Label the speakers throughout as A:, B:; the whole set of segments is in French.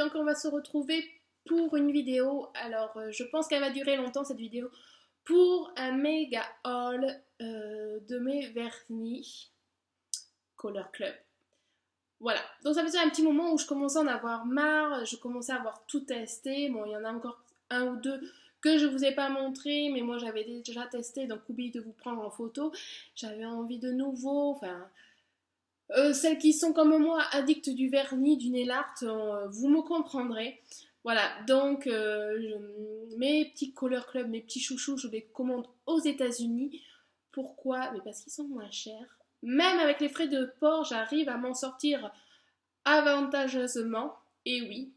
A: donc on va se retrouver pour une vidéo. Alors, je pense qu'elle va durer longtemps cette vidéo. Pour un méga haul de mes vernis Color Club. Voilà, donc ça faisait un petit moment où je commençais à en avoir marre, je commençais à avoir tout testé. Bon, il y en a encore un ou deux que je ne vous ai pas montré, mais moi j'avais déjà testé, donc oubliez de vous prendre en photo. J'avais envie de nouveau, enfin... celles qui sont comme moi addictes du vernis, du nail art, vous me comprendrez. Voilà, donc mes petits Color Club, mes petits chouchous, je les commande aux États-Unis. Pourquoi? Mais parce qu'ils sont moins chers. Même avec les frais de port, j'arrive à m'en sortir avantageusement. Et oui.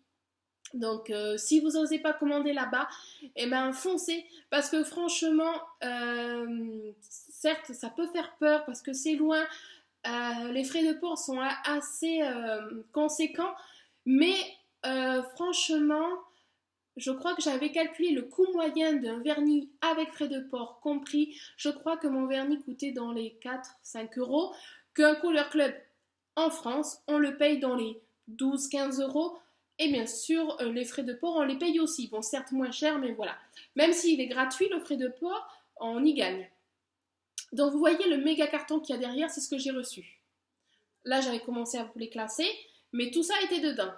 A: Donc, si vous n'osez pas commander là-bas, eh ben foncez. Parce que franchement, certes, ça peut faire peur parce que c'est loin. Les frais de port sont assez conséquents, mais franchement, je crois que j'avais calculé le coût moyen d'un vernis avec frais de port compris. Je crois que mon vernis coûtait dans les 4-5 euros, qu'un Color Club en France, on le paye dans les 12-15 euros. Et bien sûr, les frais de port, on les paye aussi. Bon, certes moins cher, mais voilà. Même s'il est gratuit, le frais de port, on y gagne. Donc vous voyez le méga carton qu'il y a derrière, c'est ce que j'ai reçu. Là j'avais commencé à vous les classer, mais tout ça était dedans.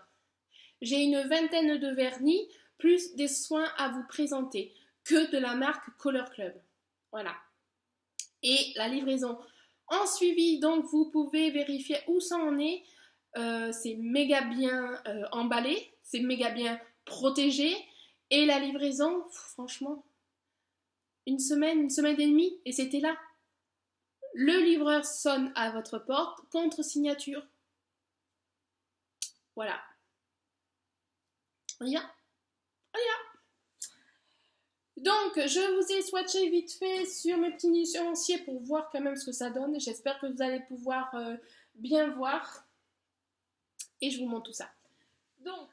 A: J'ai une vingtaine de vernis, plus des soins à vous présenter, que de la marque Color Club. Voilà. Et la livraison en suivi, donc vous pouvez vérifier où ça en est. C'est méga bien emballé, c'est méga bien protégé. Et la livraison, franchement, une semaine et demie, et c'était là. Le livreur sonne à votre porte, contre-signature. Voilà. On y va? On y va. Donc, je vous ai swatché vite fait sur mes petits nuanciers pour voir quand même ce que ça donne. J'espère que vous allez pouvoir bien voir. Et je vous montre tout ça. Donc,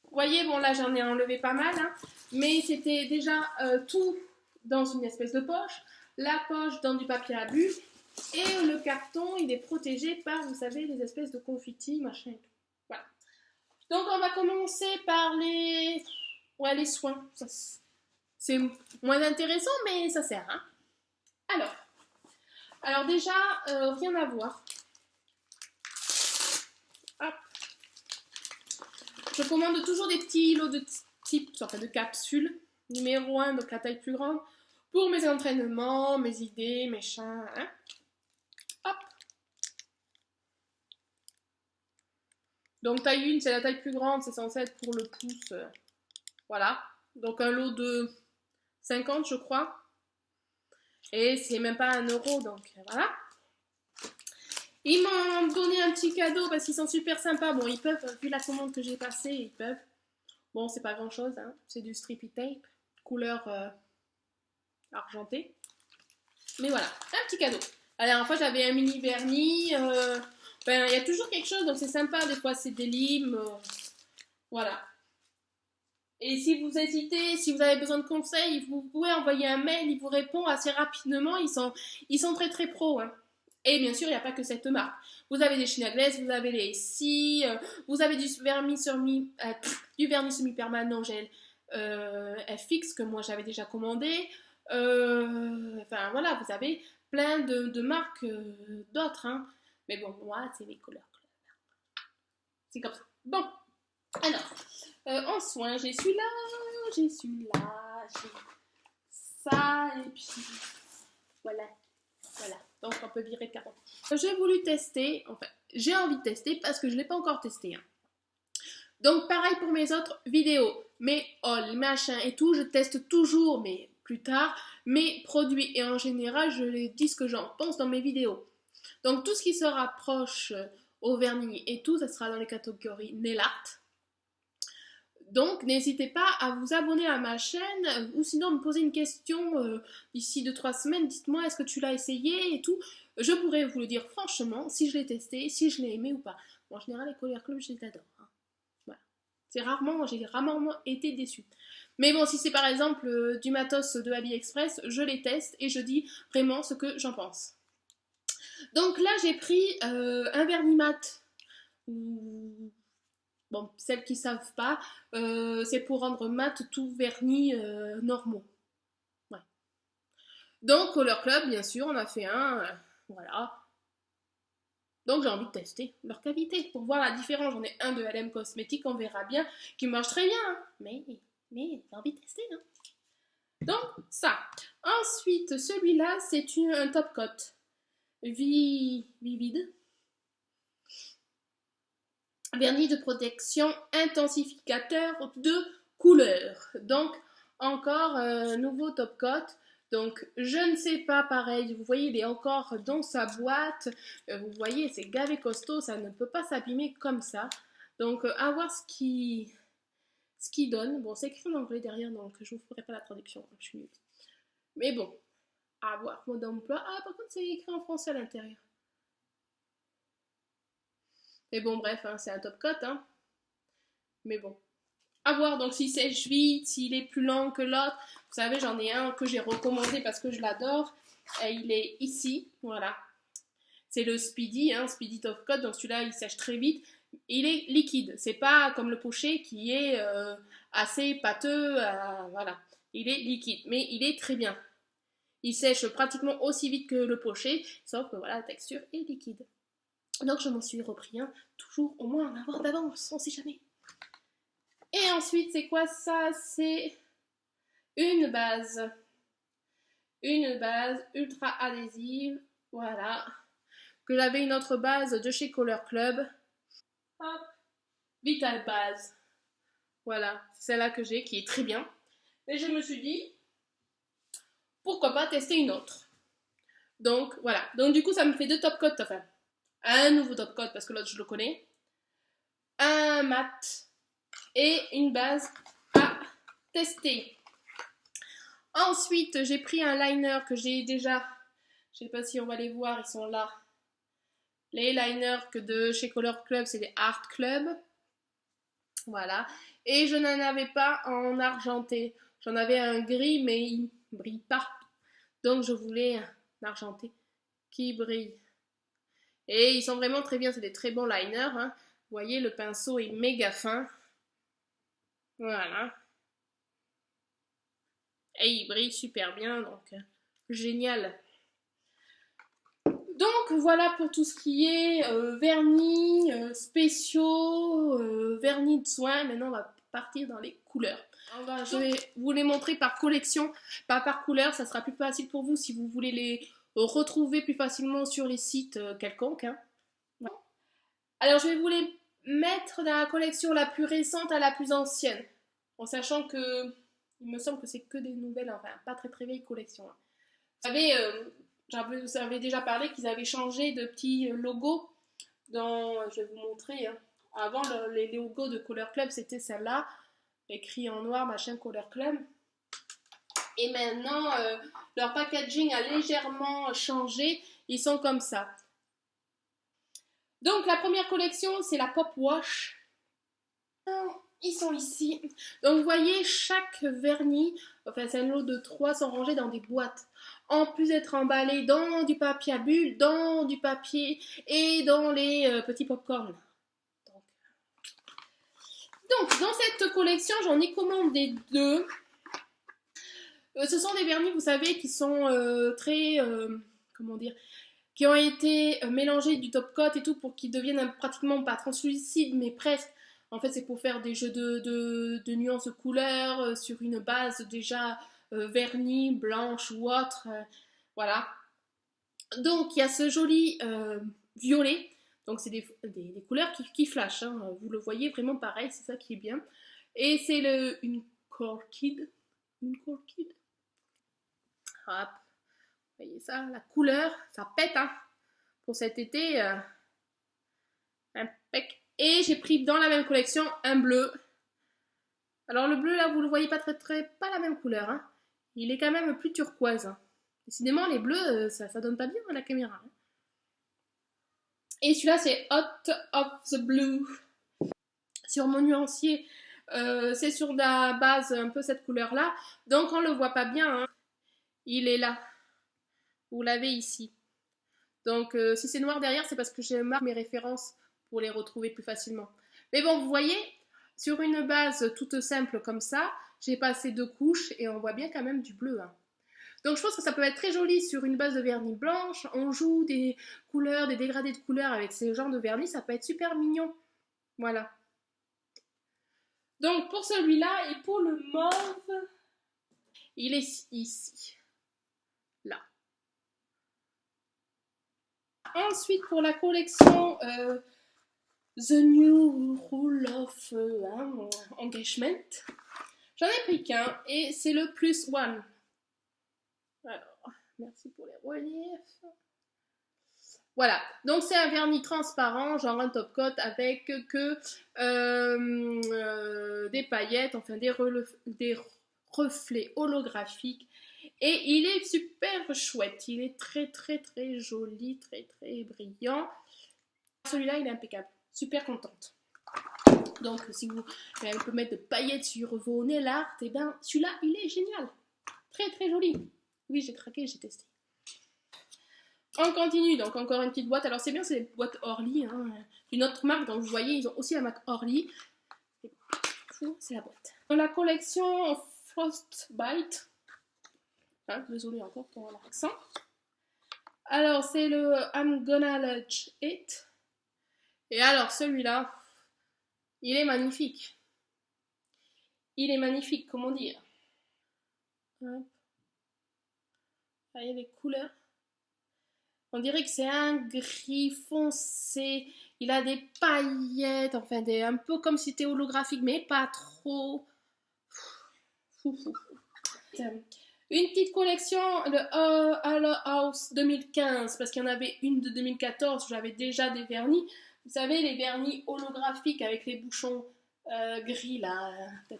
A: vous voyez, bon là j'en ai enlevé pas mal, hein, mais c'était déjà tout dans une espèce de poche. La poche dans du papier à bulles. Et le carton, il est protégé par, vous savez, les espèces de confettis, machin et tout. Voilà. Donc, on va commencer par les soins. C'est moins intéressant, mais ça sert. Hein. Alors déjà, rien à voir. Hop. Je commande toujours des petits lots de type, sorte de capsules. Numéro 1, donc la taille plus grande, pour mes entraînements, mes idées, mes chats. Hein. Hop. Donc taille 1, c'est la taille plus grande, c'est censé être pour le pouce. Voilà. Donc un lot de 50, je crois. Et c'est même pas 1 euro, donc voilà. Ils m'ont donné un petit cadeau parce qu'ils sont super sympas. Bon, ils peuvent, vu la commande que j'ai passée, ils peuvent. Bon, c'est pas grand chose, hein. C'est du strippy tape, couleur argentée. Mais voilà, un petit cadeau. La dernière fois, j'avais un mini vernis. Ben, il y a toujours quelque chose, donc c'est sympa. Des fois, c'est des limes. Voilà. Et si vous hésitez, si vous avez besoin de conseils, vous pouvez envoyer un mail. Il vous répond assez rapidement. Ils sont très très pros. Hein. Et bien sûr, il n'y a pas que cette marque. Vous avez des Chine Anglaise, vous avez les SCI, vous avez du vernis semi-permanent gel FX que moi j'avais déjà commandé. Enfin voilà, vous avez plein de marques d'autres. Hein. Mais bon, moi, c'est mes Color Club. C'est comme ça. Bon, alors, en soins, j'ai celui-là, j'ai ça, et puis voilà. Voilà, donc on peut virer le carton. J'ai voulu tester, enfin, j'ai envie de tester parce que je ne l'ai pas encore testé. Hein. Donc pareil pour mes autres vidéos, mes hauls, machins et tout, je teste toujours, mais plus tard, mes produits. Et en général, je les dis ce que j'en pense dans mes vidéos. Donc tout ce qui se rapproche au vernis et tout, ça sera dans les catégories nail art. Donc, n'hésitez pas à vous abonner à ma chaîne ou sinon me poser une question d'ici 2-3 semaines. Dites-moi, est-ce que tu l'as essayé et tout. Je pourrais vous le dire franchement si je l'ai testé, si je l'ai aimé ou pas. Bon, en général, les Color Club, je les adore. Hein. Voilà. J'ai rarement été déçue. Mais bon, si c'est par exemple du matos de AliExpress, je les teste et je dis vraiment ce que j'en pense. Donc là, j'ai pris un vernis mat Bon, celles qui savent pas, c'est pour rendre mat tout vernis normaux. Ouais. Donc, Color Club, bien sûr, on a fait un. Voilà. Donc, j'ai envie de tester leur qualité pour voir la différence. J'en ai un de LM Cosmétique, on verra bien, qui marche très bien. Hein. Mais j'ai envie de tester. Hein. Donc, ça. Ensuite, celui-là, c'est un top coat. Vivide. Vernis de protection intensificateur de couleur. Donc, encore un nouveau top coat. Donc, je ne sais pas, pareil, vous voyez, il est encore dans sa boîte. Vous voyez, c'est gavé costaud, ça ne peut pas s'abîmer comme ça. Donc, à voir ce qui donne. Bon, c'est écrit en anglais derrière, donc je ne vous ferai pas la traduction, je suis nulle. Mais bon, à voir. Mode d'emploi. Ah, par contre, c'est écrit en français à l'intérieur. Mais bon, bref, hein, c'est un top coat. Hein. Mais bon. À voir, donc s'il sèche vite, s'il est plus lent que l'autre. Vous savez, j'en ai un que j'ai recommandé parce que je l'adore. Et il est ici, voilà. C'est le Speedy, hein, Speedy Top Coat. Donc celui-là, il sèche très vite. Il est liquide. C'est pas comme le Pochet qui est assez pâteux. Voilà. Il est liquide, mais il est très bien. Il sèche pratiquement aussi vite que le Pochet, sauf que voilà, la texture est liquide. Donc je m'en suis repris un, toujours au moins en avoir d'avance, on sait jamais. Et ensuite, c'est quoi ça? C'est une base. Une base ultra adhésive. Voilà. Que j'avais une autre base de chez Color Club. Hop. Vital Base. Voilà. C'est celle-là que j'ai, qui est très bien. Et je me suis dit, pourquoi pas tester une autre. Donc, voilà. Donc, du coup, ça me fait deux top coats. Enfin, un nouveau top coat parce que l'autre, je le connais. Un mat. Et une base à tester. Ensuite, j'ai pris un liner que j'ai déjà. Je ne sais pas si on va les voir, ils sont là. Les liners que de chez Color Club, c'est des Art Club. Voilà. Et je n'en avais pas en argenté. J'en avais un gris, mais il ne brille pas. Donc, je voulais un argenté qui brille. Et ils sont vraiment très bien. C'est des très bons liners. Hein. Vous voyez, le pinceau est méga fin. Voilà. Et il brille super bien. Donc, génial. Donc voilà pour tout ce qui est vernis spéciaux, vernis de soins. Maintenant on va partir dans les couleurs. Je vais vous les montrer par collection, pas par couleur. Ça sera plus facile pour vous si vous voulez les retrouver plus facilement sur les sites quelconques. Hein. Voilà. Alors je vais vous les mettre dans la collection la plus récente à la plus ancienne. En sachant que il me semble que c'est que des nouvelles, enfin pas très très vieilles collections. Hein. Vous savez, vous avez déjà parlé qu'ils avaient changé de petit logo dans, je vais vous montrer, hein. Avant les logos de Color Club c'était celle-là, écrit en noir, machin Color Club. Et maintenant, leur packaging a légèrement changé, ils sont comme ça. Donc la première collection c'est la Pop Wash. Ils sont ici. Donc vous voyez, chaque vernis, enfin c'est un lot de 3, sont rangés dans des boîtes. En plus d'être emballés dans du papier à bulles, dans du papier et dans les petits pop-corn. Donc dans cette collection, j'en ai commandé 2. Ce sont des vernis, vous savez, qui sont très... comment dire, qui ont été mélangés du top coat et tout pour qu'ils deviennent pratiquement pas translucides, mais presque. En fait, c'est pour faire des jeux de nuances de couleurs sur une base déjà vernie, blanche ou autre. Voilà. Donc, il y a ce joli violet. Donc, c'est des couleurs qui flashent. Hein. Vous le voyez vraiment pareil, c'est ça qui est bien. Et c'est une Corkid. Une Corkid. Hop. Vous voyez ça, la couleur, ça pète. Hein. Pour cet été, impec. Et j'ai pris dans la même collection un bleu. Alors le bleu là, vous le voyez pas pas la même couleur. Hein. Il est quand même plus turquoise. Hein. Décidément, les bleus, ça donne pas bien à la caméra. Hein. Et celui-là, c'est Hot of the Blue. Sur mon nuancier, c'est sur la base un peu cette couleur-là. Donc on le voit pas bien. Hein. Il est là. Vous l'avez ici. Donc si c'est noir derrière, c'est parce que j'ai marqué mes références pour les retrouver plus facilement. Mais bon, vous voyez, sur une base toute simple comme ça, j'ai passé 2 couches et on voit bien quand même du bleu. Hein. Donc je pense que ça peut être très joli sur une base de vernis blanche. On joue des couleurs, des dégradés de couleurs avec ces genres de vernis, ça peut être super mignon. Voilà. Donc pour celui-là et pour le mauve, il est ici. Là. Ensuite pour la collection The New Rule of Engagement, j'en ai pris qu'un et c'est le plus one. Alors, merci pour les reliefs. Voilà, donc c'est un vernis transparent, genre un top coat avec que des paillettes, enfin des reflets holographiques. Et il est super chouette, il est très très très joli, très très brillant. Celui-là, il est impeccable, super contente. Donc si vous voulez un peu mettre de paillettes sur vos nails art, et ben celui-là, il est génial, très très joli. Oui, j'ai craqué, j'ai testé. On continue, donc encore une petite boîte. Alors c'est bien, c'est des boîtes Orly, hein, d'une autre marque. Donc vous voyez, ils ont aussi la marque Orly. C'est la boîte. Dans la collection Frostbite. Hein, désolé encore pour l'accent. Alors c'est le I'm Gonna Lodge It. Et alors celui-là, il est magnifique. Il est magnifique, comment dire. Hop. Vous voyez les couleurs. On dirait que c'est un gris foncé. Il a des paillettes, enfin un peu comme si c'était holographique, mais pas trop. Une petite collection, le Halo House 2015, parce qu'il y en avait une de 2014 où j'avais déjà des vernis. Vous savez, les vernis holographiques avec les bouchons gris là. Vous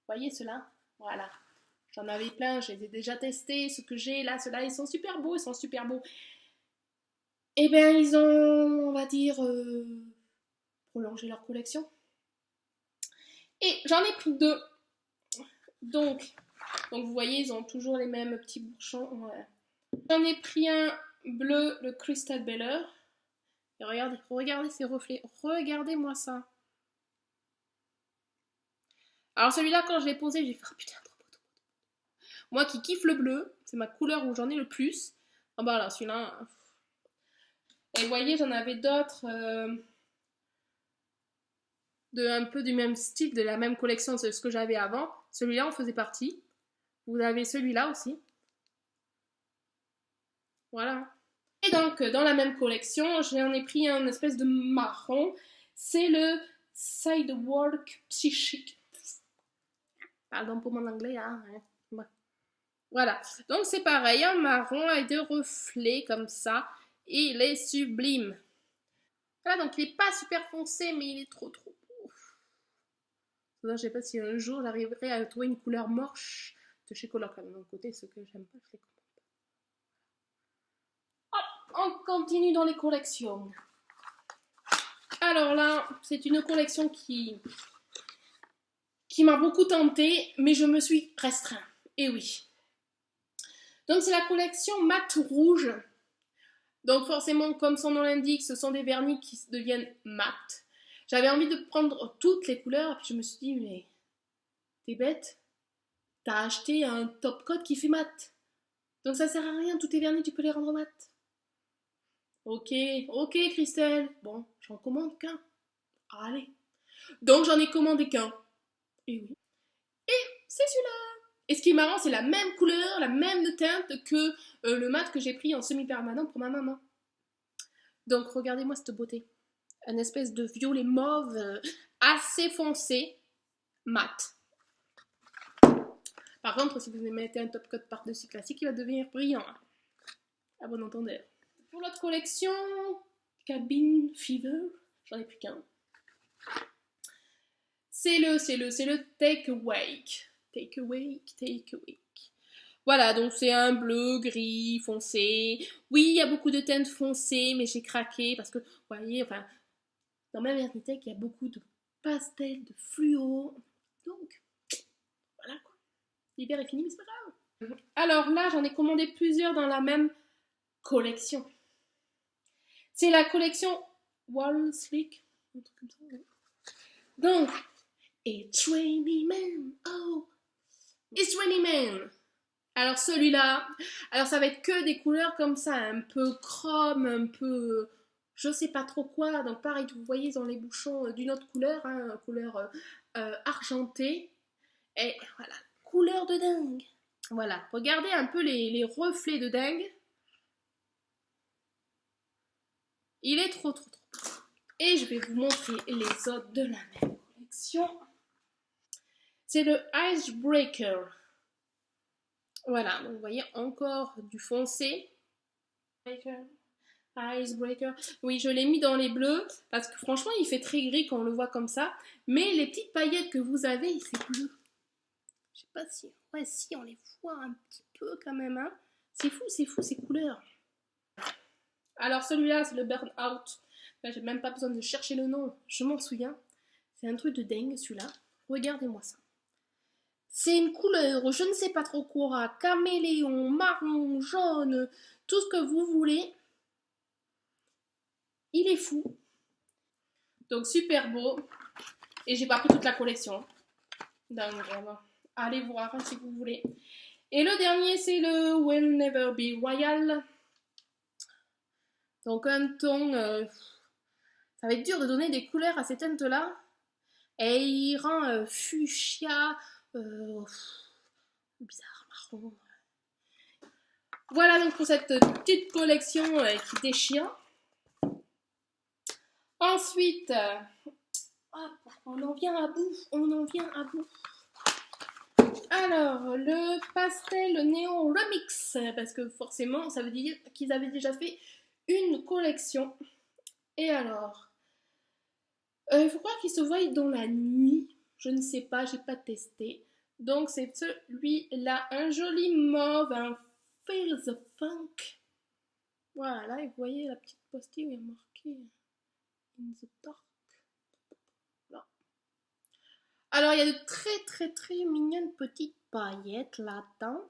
A: voyez ceux-là? Voilà. J'en avais plein, je les ai déjà testés. Ce que j'ai là, ceux-là, ils sont super beaux, ils sont super beaux. Eh bien, ils ont, on va dire, prolongé leur collection. Et j'en ai pris 2. Donc, vous voyez, ils ont toujours les mêmes petits bouchons. Voilà. J'en ai pris un bleu, le Crystal Beller. Et regardez ces reflets. Regardez-moi ça. Alors celui-là, quand je l'ai posé, j'ai fait oh, putain, trop beau, trop beau. Moi qui kiffe le bleu, c'est ma couleur où j'en ai le plus. Ah bah là, celui-là. Et vous voyez, j'en avais d'autres de un peu du même style, de la même collection de ce que j'avais avant. Celui-là en faisait partie. Vous avez celui-là aussi. Voilà. Et donc, dans la même collection, j'en ai pris un espèce de marron. C'est le Sidewalk Psychic. Pardon pour mon anglais, hein. Voilà. Donc, c'est pareil, un marron avec des reflets comme ça. Et il est sublime. Voilà, donc il n'est pas super foncé, mais il est trop trop beau. Je ne sais pas si un jour j'arriverai à trouver une couleur moche de chez Color. Quand même, d'un côté, ce que j'aime pas, je les commande. On continue dans les collections. Alors là, c'est une collection qui m'a beaucoup tentée, mais je me suis restreint. Et oui. Donc c'est la collection mat rouge. Donc forcément, comme son nom l'indique, ce sont des vernis qui deviennent mat. J'avais envie de prendre toutes les couleurs, et puis je me suis dit, mais t'es bête, t'as acheté un top coat qui fait mat. Donc ça sert à rien, tous tes vernis, tu peux les rendre mat. Ok, Christelle. Bon, j'en commande qu'un. Allez. Donc j'en ai commandé qu'un. Et oui. Et c'est celui-là. Et ce qui est marrant, c'est la même couleur, la même teinte que le mat que j'ai pris en semi-permanent pour ma maman. Donc regardez-moi cette beauté. Un espèce de violet mauve assez foncé, mat. Par contre, si vous mettez un top coat par-dessus classique, il va devenir brillant. À bon entendeur. Pour l'autre collection, Cabin Fever, j'en ai plus qu'un. C'est le Take Awake. Take Awake. Voilà, donc c'est un bleu, gris, foncé. Oui, il y a beaucoup de teintes foncées, mais j'ai craqué parce que, vous voyez, enfin, dans ma Vernitech, il y a beaucoup de pastels, de fluo. Donc, voilà quoi. L'hiver est fini, mais c'est pas grave. Alors là, j'en ai commandé plusieurs dans la même collection. C'est la collection Wall Slick. Un truc comme ça, ouais. Donc, It's Raining Man. Oh, It's Raining Man. Alors celui-là, alors ça va être que des couleurs comme ça, un peu chrome, un peu je sais pas trop quoi. Donc pareil, vous voyez dans les bouchons d'une autre couleur, hein, couleur argentée. Et voilà, couleur de dingue. Voilà, regardez un peu les reflets de dingue. Il est trop trop trop. Et je vais vous montrer les autres de la même collection. C'est le Icebreaker. Voilà, donc vous voyez encore du foncé. Icebreaker. Oui, je l'ai mis dans les bleus parce que franchement, il fait très gris quand on le voit comme ça. Mais les petites paillettes que vous avez, c'est bleu. Je sais pas si... Ouais, si, on les voit un petit peu quand même. Hein. C'est fou ces couleurs. Alors celui-là, c'est le Burnout. Là, j'ai même pas besoin de chercher le nom. Je m'en souviens. C'est un truc de dingue, celui-là. Regardez-moi ça. C'est une couleur, je ne sais pas trop quoi, caméléon, marron, jaune, tout ce que vous voulez. Il est fou. Donc super beau. Et j'ai pas pris toute la collection. Donc allez voir si vous voulez. Et le dernier c'est le Will Never Be Royal. Donc un ton... ça va être dur de donner des couleurs à ces teintes-là. Et il rend fuchsia... bizarre, marron. Voilà donc pour cette petite collection qui déchire. Ensuite, on en vient à bout. Alors, le pastel néon remix, parce que forcément, ça veut dire qu'ils avaient déjà fait une collection. Et alors, il faut croire qu'ils se voient dans la nuit. Je ne sais pas, j'ai pas testé. Donc, c'est celui-là, un joli mauve, un Feel the Funk. Voilà, et vous voyez la petite postille où il y a marqué In the Dark. Alors, il y a de très mignonnes petites paillettes là-dedans.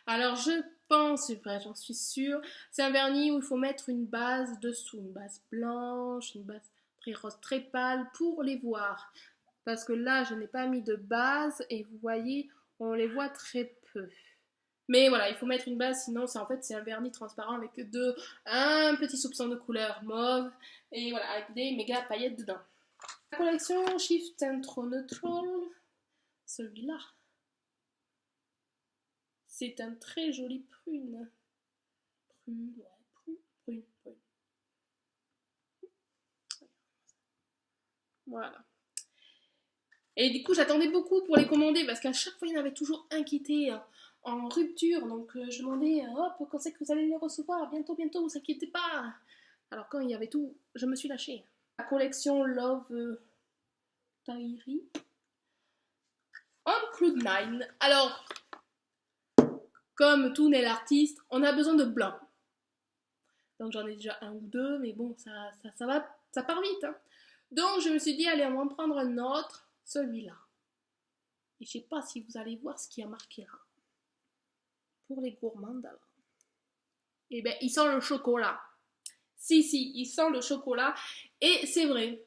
A: Alors, je pense, j'en suis sûre, c'est un vernis où il faut mettre une base dessous, une base blanche, une base très rose, très pâle pour les voir. Parce que là, je n'ai pas mis de base et vous voyez, on les voit très peu. Mais voilà, il faut mettre une base, sinon c'est en fait c'est un vernis transparent avec un petit soupçon de couleur mauve et voilà, avec des méga paillettes dedans. La collection Shift and Throw Neutral, celui-là. C'est un très joli prune. Prune. Voilà. Et du coup, j'attendais beaucoup pour les commander parce qu'à chaque fois, il y en avait toujours un qui était en rupture. Donc, je demandais, hop, quand c'est que vous allez les recevoir? Bientôt, vous inquiétez pas. Alors, quand il y avait tout, je me suis lâchée. La collection Love Diary. En Cloud 9. Alors, comme tout nail artiste, on a besoin de blanc. Donc, j'en ai déjà un ou deux, mais bon, ça va, ça part vite. Hein. Donc, je me suis dit, allez, on va en prendre un autre, celui-là. Et je sais pas si vous allez voir ce qu'il y a marqué là. Pour les gourmands d'alors. Eh bien, il sent le chocolat. Si, il sent le chocolat. Et c'est vrai.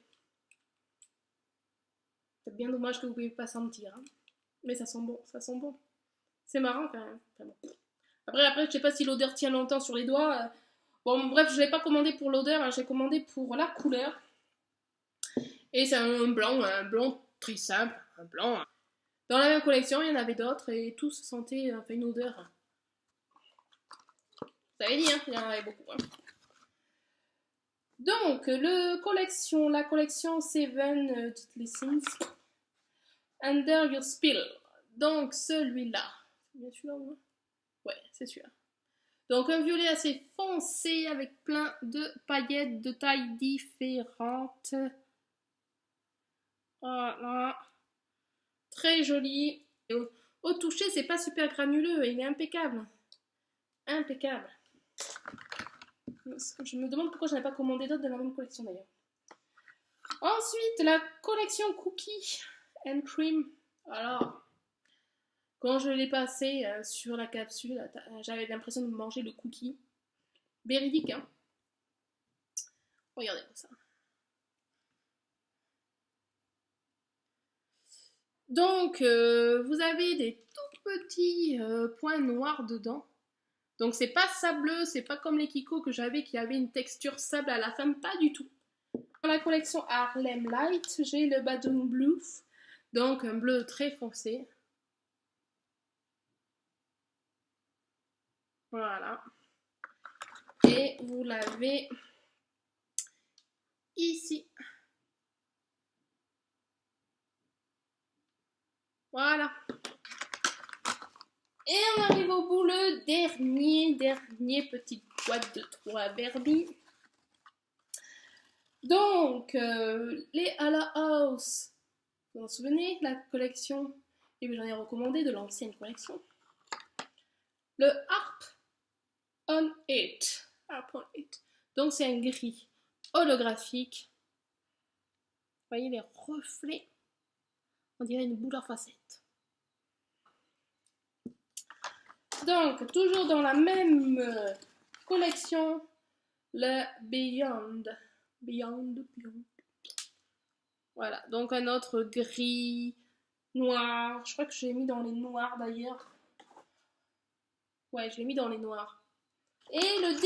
A: C'est bien dommage que vous ne pouvez pas sentir. Hein. Mais ça sent bon. C'est marrant quand même. Enfin, bon. Après, je sais pas si l'odeur tient longtemps sur les doigts. Bon, bref, je l'ai pas commandé pour l'odeur, hein, j'ai commandé pour la couleur. Et c'est un blanc très simple, un blanc. Dans la même collection, il y en avait d'autres et tous sentaient une odeur. Vous avez dit, hein, il y en avait beaucoup. Hein. Donc, la collection Seven Lessons Under Your Spill. Donc, celui-là. C'est bien celui-là, ou ouais, c'est celui-là. Donc, un violet assez foncé avec plein de paillettes de tailles différentes. Voilà. Très joli. Au toucher, c'est pas super granuleux. Il est impeccable. Impeccable. Je me demande pourquoi je n'ai pas commandé d'autres de la même collection d'ailleurs. Ensuite, la collection Cookie and Cream. Alors, quand je l'ai passé sur la capsule, j'avais l'impression de manger le cookie. Véridique, hein. Regardez ça. Donc, vous avez des tout petits points noirs dedans. Donc, c'est pas sableux, c'est pas comme les Kiko que j'avais qui avaient une texture sable à la fin, pas du tout. Dans la collection Harlem Light, j'ai le Badoon Blue, donc un bleu très foncé. Voilà. Et vous l'avez ici. Voilà. Et on arrive au bout, le dernier petite boîte de 3 Barbie. Donc, les à la house. Vous vous en souvenez, la collection, et j'en ai recommandé de l'ancienne collection. Le Harp on It. Harp on It. Donc, c'est un gris holographique. Vous voyez les reflets. On dirait une boule à facettes. Donc, toujours dans la même collection, le Beyond. Beyond. Voilà, donc un autre gris, noir. Je crois que je l'ai mis dans les noirs d'ailleurs. Ouais, je l'ai mis dans les noirs. Et le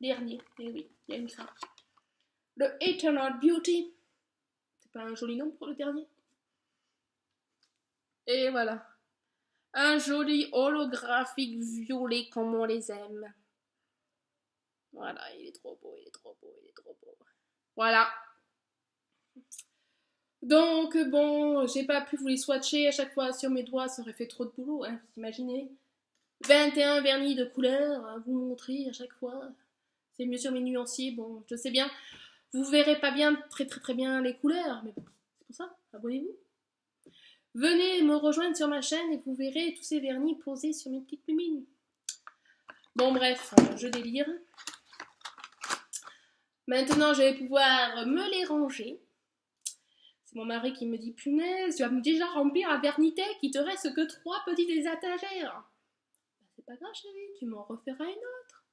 A: dernier, et oui, il y a une fin. Le Eternal Beauty. C'est pas un joli nom pour le dernier. Et voilà. Un joli holographique violet comme on les aime. Voilà, il est trop beau, il est trop beau, il est trop beau. Voilà. Donc bon, j'ai pas pu vous les swatcher à chaque fois sur mes doigts, ça aurait fait trop de boulot, hein, vous imaginez. 21 vernis de couleur à vous montrer à chaque fois. C'est mieux sur mes nuanciers, bon, je sais bien. Vous verrez pas bien, très bien les couleurs, mais bon, c'est pour ça, abonnez-vous. Venez me rejoindre sur ma chaîne et vous verrez tous ces vernis posés sur mes petites lumines. Bon bref, je délire. Maintenant, je vais pouvoir me les ranger. C'est mon mari qui me dit, punaise, tu vas déjà remplir un vernité qui te reste que 3 petites étagères. C'est pas grave chérie, tu m'en referas une autre.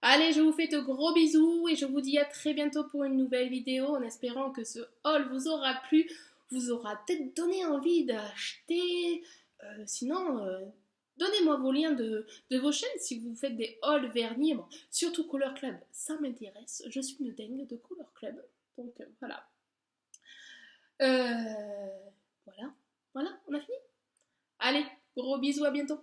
A: Allez, je vous fais de gros bisous et je vous dis à très bientôt pour une nouvelle vidéo en espérant que ce haul vous aura plu, vous aura peut-être donné envie d'acheter. Sinon, donnez-moi vos liens de vos chaînes si vous faites des hauls vernis. Bon, surtout Color Club, ça m'intéresse. Je suis une dingue de Color Club. Donc voilà. Voilà, on a fini. Allez, gros bisous, à bientôt.